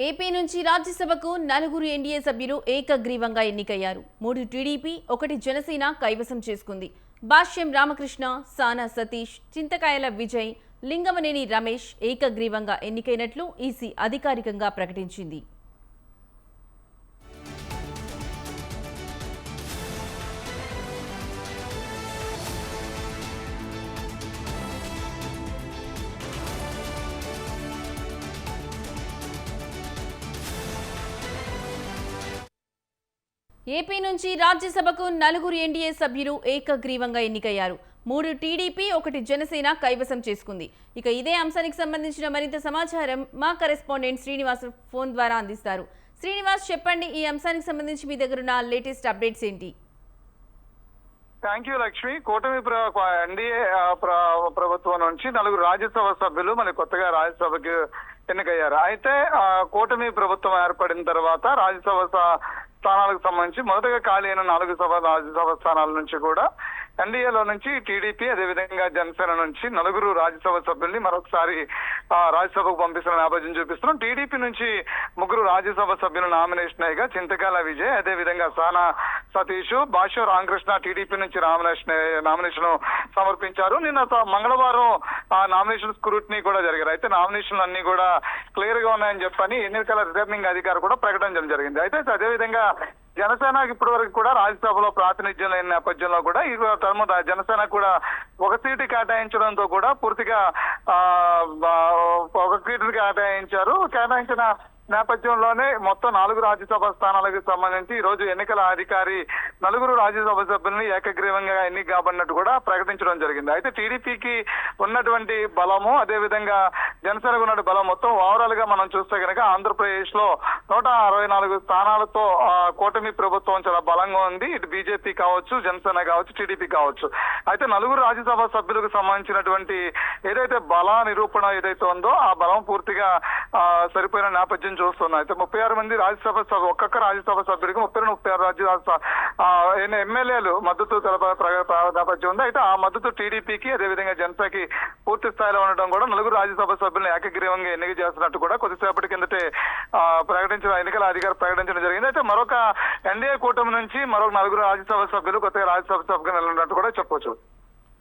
AP నుంచి రాజ్యసభకు నలుగురు ఎన్డీఏ సభ్యులు ఏకగ్రీవంగా ఎన్నికయ్యారు. 3 టీడీపీ, 1 జనసేన కైవసం చేసుకుంది. భాష్యం రామకృష్ణ, సానా సతీష్, చింతకాయల విజయ్, లింగమనేని రమేష్ ఏకగ్రీవంగా ఎన్నికైనట్లు ఈసీ అధికారికంగా ప్రకటించింది. ఏపీ నుంచి రాజ్యసభకు నలుగురు ఎన్డీఏ సభ్యులు ఏకగ్రీవంగా ఎన్నికయ్యారు. 3 టీడీపీ, 1 జనసేన కైవసం చేసుకుంది. ఇక ఇదే అంశానికి సంబంధించిన మరింత సమాచారం మా కరెస్పాండెంట్ శ్రీనివాస్ ఫోన్ ద్వారా అందిస్తారు. శ్రీనివాస్, చెప్పండి, ఈ అంశానికి సంబంధించి మీ దగ్గర ఉన్న లేటెస్ట్ అప్డేట్స్ ఏంటి? Thank you Lakshmi. కూటమి ఎన్డీఏ ప్రభుత్వం నుంచి నలుగురు రాజ్యసభ సభ్యులు మన కొత్తగా రాజ్యసభకి ఎన్నికయ్యారు. అయితే కూటమి ప్రభుత్వం ఏర్పడిన తర్వాత రాజ్యసభ స్థానాలకు సంబంధించి మొదటగా ఖాళీ అయిన 4 రాజ్యసభ స్థానాల నుంచి కూడా ఎన్డీఏలో నుంచి టీడీపీ, అదేవిధంగా జనసేన నుంచి నలుగురు రాజ్యసభ సభ్యుల్ని మరొకసారి రాజ్యసభకు పంపిస్తున్న నేపథ్యం చూపిస్తున్నాం. టీడీపీ నుంచి 3 రాజ్యసభ సభ్యులు నామినేషన్ అయ్యగా చింతకాల విజయ్, అదేవిధంగా సానా సతీష్, భాష్యం రామకృష్ణ టీడీపీ నుంచి నామినేషన్ సమర్పించారు. నిన్న మంగళవారం నామినేషన్ స్క్రూటినీ కూడా జరిగారు. అయితే నామినేషన్లు అన్ని కూడా క్లియర్ గా ఉన్నాయని చెప్పని ఎన్నికల రిటర్నింగ్ అధికారి కూడా ప్రకటించడం జరిగింది. అయితే అదేవిధంగా జనసేనకు ఇప్పటి వరకు కూడా రాజ్యసభలో ప్రాతినిధ్యం లేని నేపథ్యంలో కూడా ఈ టర్మ్ జనసేన కూడా 1 సీటు కేటాయించడంతో కూడా పూర్తిగా 1 సీటు కేటాయించిన నేపథ్యంలోనే మొత్తం 4 రాజ్యసభ స్థానాలకు సంబంధించి ఈ రోజు ఎన్నికల అధికారి 4 రాజ్యసభ సభ్యుల్ని ఏకగ్రీవంగా ఎన్నిక కాబడినట్టు కూడా ప్రకటించడం జరిగింది. అయితే టీడీపీకి ఉన్నటువంటి బలము, అదేవిధంగా జనసేనకు ఉన్న బలం మొత్తం ఓవరాల్ గా మనం చూస్తే కనుక ఆంధ్రప్రదేశ్ లో 164 స్థానాలతో కూటమి ప్రభుత్వం చాలా బలంగా ఉంది. ఇటు బీజేపీ కావచ్చు, జనసేన కావచ్చు, టీడీపీ కావచ్చు. అయితే 4 రాజ్యసభ సభ్యులకు సంబంధించినటువంటి ఏదైతే బల నిరూపణ ఏదైతే ఉందో ఆ బలం పూర్తిగా సరిపోయిన నేపథ్యం చూస్తున్నాం. అయితే 36 మంది ఒక్కొక్క రాజ్యసభ సభ్యుడికి 36 రాజ్యసభ ఎమ్మెల్యేలు మద్దతు నేపథ్యం ఉంది. అయితే ఆ మద్దతు టీడీపీకి, అదేవిధంగా జనసేనకి పూర్తి స్థాయిలో ఉండడం కూడా 4 రాజ్యసభ సభ్యులను ఏకగ్రీవంగా ఎన్నిక చేస్తున్నట్టు కూడా కొద్దిసేపటి కిందటే ఎన్నికల అధికారి ప్రకటించడం జరిగింది. అయితే మరొక ఎన్డీఏ కూటమి నుంచి మరొక 4 రాజ్యసభ సభ్యులు కొత్తగా రాజ్యసభ సభ్యులు నిలబడినట్టు కూడా చెప్పొచ్చు.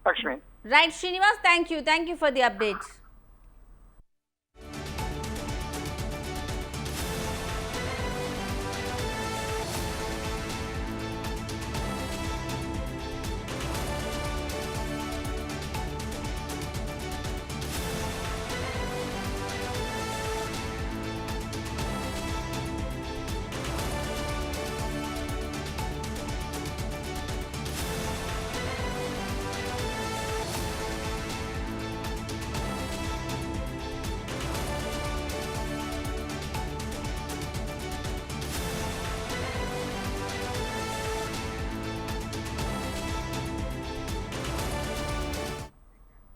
Lakshmi. Right Srinivas, thank you for the update.